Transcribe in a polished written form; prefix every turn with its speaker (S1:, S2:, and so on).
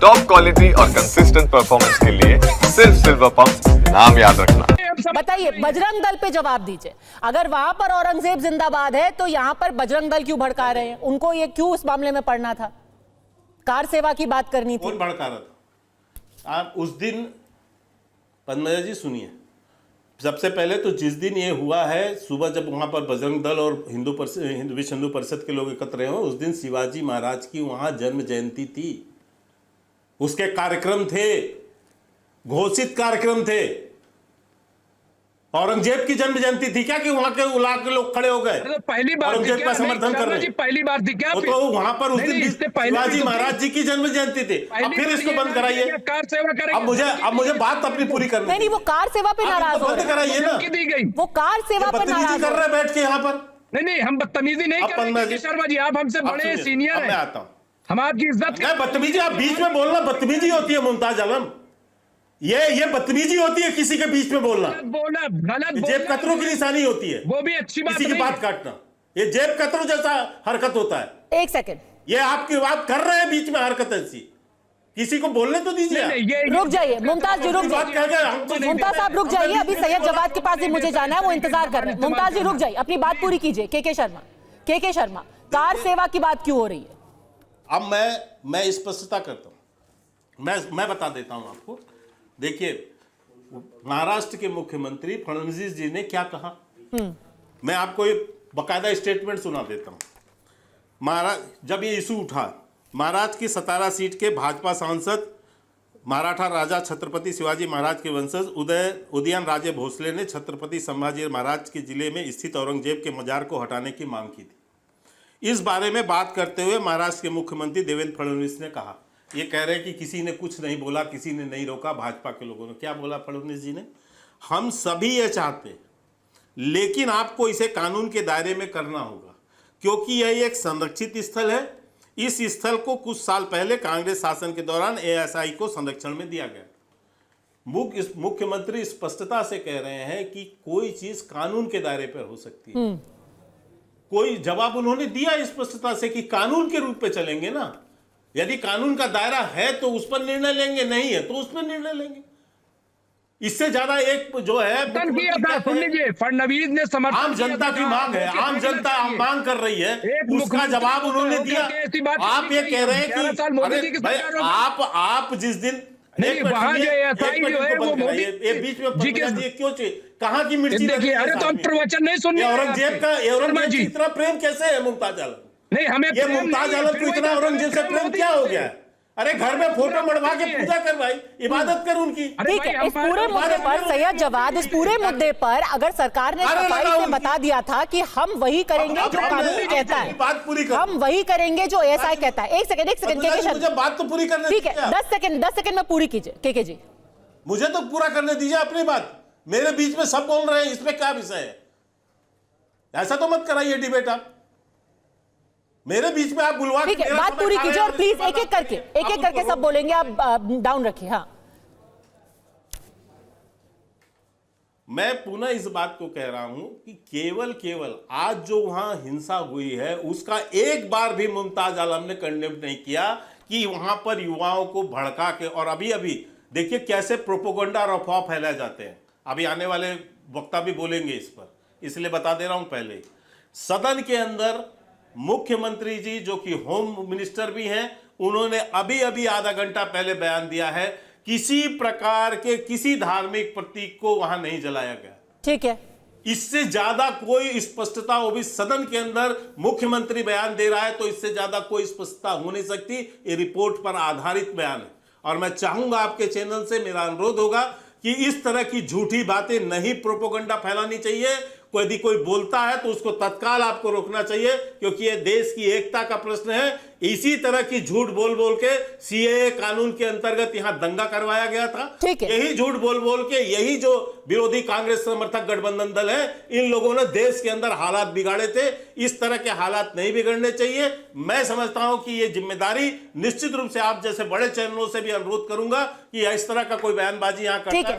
S1: Top quality और consistent performance के लिए सिर्फ सिल्वर पंप नाम याद रखना।
S2: बताइए, बजरंग दल पे जवाब दीजिए। अगर वहां पर औरंगजेब जिंदाबाद है तो यहां पर बजरंग दल क्यों भड़का रहे हैं? उनको ये क्यों इस मामले में पढ़ना था? कार सेवा की बात करनी थी।
S3: कौन भड़का रहा था? आप उस दिन पद्मजा जी सुनिए, सबसे पहले तो जिस दिन ये हुआ है, सुबह जब वहां पर बजरंग दल और विश्व हिंदू परिषद के लोग एकत्र हुए, उस दिन शिवाजी महाराज की वहां जन्म जयंती थी। उसके कार्यक्रम थे, घोषित कार्यक्रम थे। औरंगजेब की जन्म जयंती थी क्या कि वहां के इलाके के लोग खड़े हो गए?
S4: तो पहली बार
S3: औरंगजेब का समर्थन कर रहे हैं।
S4: पहली बार थी क्या?
S3: तो वहां पर उस दिन शिवाजी महाराज जी की जन्म जयंती थी। अब फिर इसको बंद कराइए।
S4: कार सेवा करेंगे।
S3: अब मुझे बात अपनी पूरी करनी।
S2: नहीं, वो कार सेवा पे नाराज हो
S3: बंद कराइए ना।
S4: दी गई
S2: वो कार सेवा पे नाराज
S3: कर रहे हैं बैठ के यहाँ पर।
S4: नहीं, हम बदतमीजी नहीं कर रहे शर्मा जी, आप हमसे बड़े सीनियर हैं।
S3: मैं आता हूँ,
S4: हम आपकी इज्जत
S3: नहीं बदतमीजी। आप बीच में बोलना बदतमीजी होती है मुमताज आलम। ये बदतमीजी होती है किसी के बीच में बोलना।
S4: गलत
S3: जेब कतरों की निशानी होती है।
S4: वो भी अच्छी बात
S3: किसी की बात काटना, ये जेब कतरों जैसा हरकत होता है।
S2: एक सेकंड,
S3: ये आपकी बात कर रहे हैं, बीच में हरकत ऐसी। किसी को बोलने तो दीजिए।
S2: रुक जाइए मुमताज जी, रुक जाइए। मुमताज साहब रुक जाइए, अभी सैयद जवाद के पास भी मुझे जाना है, वो इंतजार कर रहे हैं। मुमताज जी रुक जाइए, अपनी बात पूरी कीजिए। के शर्मा, कार सेवा की बात क्यों हो रही है?
S3: अब मैं स्पष्टता करता हूं। मैं बता देता हूं आपको। देखिए, महाराष्ट्र के मुख्यमंत्री फडणवीस जी ने क्या कहा, मैं आपको एक बकायदा स्टेटमेंट सुना देता हूं। महाराज जब ये इशू उठा, महाराष्ट्र की 17 सीट के भाजपा सांसद मराठा राजा छत्रपति शिवाजी महाराज के वंशज उदयन राजे भोसले ने छत्रपति संभाजी महाराज के जिले में स्थित औरंगजेब के मजार को हटाने की मांग की थी। इस बारे में बात करते हुए महाराष्ट्र के मुख्यमंत्री देवेंद्र फडणवीस ने कहा, ये कह रहे हैं कि किसी ने कुछ नहीं बोला, किसी ने नहीं रोका। भाजपा के लोगों ने क्या बोला? फडणवीस जी ने, हम सभी ये चाहते हैं, लेकिन आपको इसे कानून के दायरे में करना होगा, क्योंकि यह एक संरक्षित स्थल है। इस स्थल को कुछ साल पहले कांग्रेस शासन के दौरान एएसआई को संरक्षण में दिया गया। मुख्यमंत्री स्पष्टता से कह रहे हैं कि कोई चीज कानून के दायरे पर हो सकती है। कोई जवाब उन्होंने दिया स्पष्टता से कि कानून के रूप पे चलेंगे ना। यदि कानून का दायरा है तो उस पर निर्णय लेंगे, नहीं है तो उस पर निर्णय लेंगे। इससे ज्यादा एक जो है
S4: सुन लीजिए, फडणवीस ने समर्थन,
S3: आम जनता की मांग है, आम जनता मांग कर रही है, उसका जवाब उन्होंने दिया। आप ये कह रहे हैं कि आप जिस दिन
S4: वहां जो एएसआई जो है वो मोदी
S3: ये बीच में क्यों चाहिए? कहाँ की मिर्ची?
S4: देखिए, अरे तो हम प्रवचन नहीं सुन रहे।
S3: औरंगजेब का इतना प्रेम कैसे है मुमताज आलम?
S4: नहीं, हमें
S3: ये मुमताज आलम को इतना औरंगजेब से प्रेम क्या हो गया? अरे घर में फोटो मढ़वा के पूजा कर भाई, इबादत कर उनकी।
S2: ठीक है, इस पूरे मुद्दे पर सैयद जवाद, इस पूरे मुद्दे पर अगर सरकार ने सफाई से बता दिया था कि हम वही करेंगे जो कानून कहता है,
S3: बात पूरी कर,
S2: हम वही करेंगे जो एएसआई कहता है। एक सेकंड
S3: मुझे बात तो पूरी करने
S2: ठीक है, 10 सेकंड में पूरी कीजिए। के जी,
S3: मुझे तो पूरा करने दीजिए अपनी बात। मेरे बीच में सब बोल रहे हैं, इसमें क्या विषय है? ऐसा तो मत कराइए डिबेट आप मेरे बीच में। आप बुलवा
S2: ठीक है, बात पूरी कीजिए और प्लीज एक एक करके सब बोलेंगे। आप डाउन रखिए। हाँ,
S3: मैं पुनः इस बात को कह रहा हूं कि केवल आज जो वहां हिंसा हुई है उसका एक बार भी मुमताज आलम ने कंडेम नहीं किया कि वहां पर युवाओं को भड़का के, और अभी देखिए कैसे प्रोपोगंडा और अफवाह फैलाए जाते हैं। अभी आने वाले वक्ता भी बोलेंगे इस पर, इसलिए बता दे रहा हूं पहले। सदन के अंदर मुख्यमंत्री जी जो कि होम मिनिस्टर भी हैं, उन्होंने अभी आधा घंटा पहले बयान दिया है, किसी प्रकार के किसी धार्मिक प्रतीक को वहां नहीं जलाया गया।
S2: ठीक है,
S3: इससे ज्यादा कोई स्पष्टता, वो भी सदन के अंदर मुख्यमंत्री बयान दे रहा है, तो इससे ज्यादा कोई स्पष्टता हो नहीं सकती। ये रिपोर्ट पर आधारित बयान है, और मैं चाहूंगा आपके चैनल से मेरा अनुरोध होगा कि इस तरह की झूठी बातें नहीं प्रोपोगंडा फैलानी चाहिए। यदि कोई बोलता है तो उसको तत्काल आपको रोकना चाहिए, क्योंकि यह देश की एकता का प्रश्न है। इसी तरह की झूठ बोल के सीएए कानून के अंतर्गत यहां दंगा करवाया गया था। यही झूठ बोल के यही जो विरोधी कांग्रेस समर्थक गठबंधन दल है, इन लोगों ने देश के अंदर हालात बिगाड़े थे। इस तरह के हालात नहीं बिगड़ने चाहिए। मैं समझता हूं कि यह जिम्मेदारी निश्चित रूप से आप जैसे बड़े चैनलों से भी अनुरोध करूंगा कि इस तरह का कोई बयानबाजी यहां करना